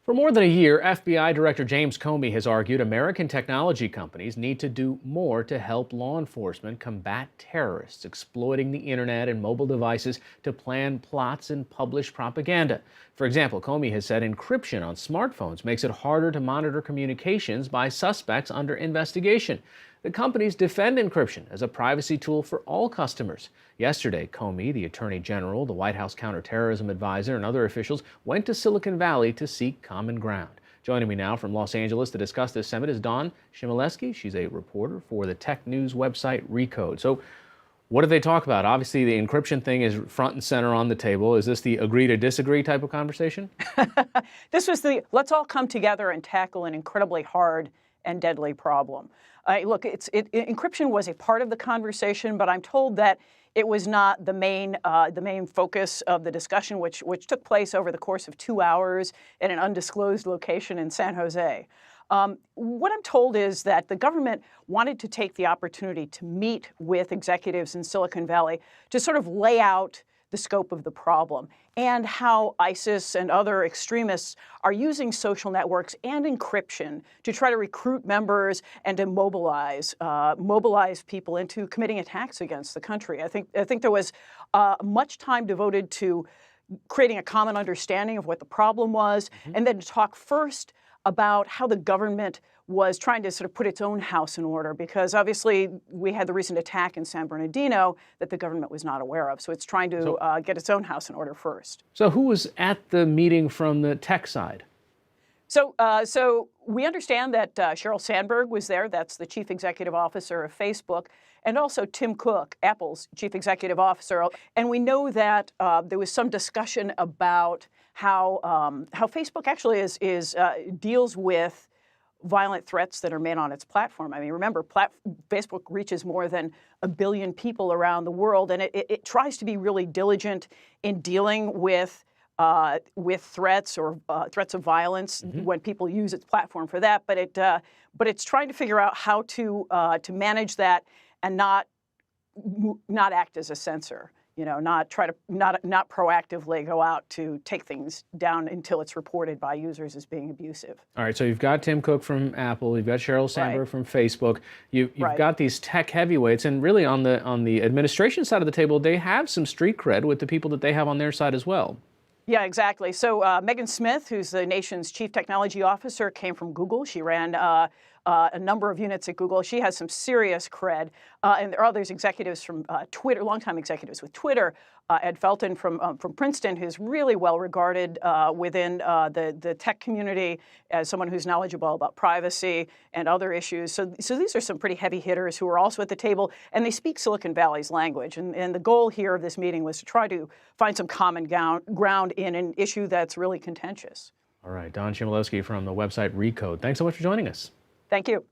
For more than a year, FBI Director James Comey has argued American technology companies need to do more to help law enforcement combat terrorists exploiting the internet and mobile devices to plan plots and publish propaganda. For example, Comey has said encryption on smartphones makes it harder to monitor communications by suspects under investigation. The companies defend encryption as a privacy tool for all customers. Yesterday, Comey, the Attorney General, the White House counterterrorism advisor, and other officials went to Silicon Valley to seek common ground. Joining me now from Los Angeles to discuss this summit is Chmielewski. She's a reporter for the tech news website Recode. So what did they talk about? Obviously, the encryption thing is front and center on the table. Is this the agree to disagree type of conversation? This was the let's all come together and tackle an incredibly hard and deadly problem. Look, encryption was a part of the conversation, but I'm told that it was not the main focus of the discussion, which took place over the course of 2 hours at an undisclosed location in San Jose. What I'm told is that the government wanted to take the opportunity to meet with executives in Silicon Valley to sort of lay out the scope of the problem and how ISIS and other extremists are using social networks and encryption to try to recruit members and to mobilize people into committing attacks against the country. I think there was much time devoted to creating a common understanding of what the problem was, and then to talk first about how the government was trying to sort of put its own house in order, because obviously we had the recent attack in San Bernardino that the government was not aware of. So it's trying to get its own house in order first. So who was at the meeting from the tech side? So we understand that Sheryl Sandberg was there. That's the chief executive officer of Facebook, and also Tim Cook, Apple's chief executive officer. And we know that there was some discussion about how Facebook actually deals with violent threats that are made on its platform. I mean, remember, Facebook reaches more than 1 billion people around the world, and it tries to be really diligent in dealing with threats or threats of violence when people use its platform for that. But it's trying to figure out how to manage that and not act as a censor. You know, not proactively go out to take things down until it's reported by users as being abusive. All right, so you've got Tim Cook from Apple, you've got Sheryl Sandberg from Facebook, you've got these tech heavyweights, and really on the administration side of the table, they have some street cred with the people that they have on their side as well. Yeah, exactly. So Megan Smith, who's the nation's chief technology officer, came from Google. She ran a number of units at Google. She has some serious cred. And there are others executives from Twitter, longtime executives with Twitter. Ed Felton from Princeton, who's really well regarded within the tech community as someone who's knowledgeable about privacy and other issues. So these are some pretty heavy hitters who are also at the table, and they speak Silicon Valley's language. And the goal here of this meeting was to try to find some common ground in an issue that's really contentious. All right, Chmielewski from the website Recode. Thanks so much for joining us. Thank you.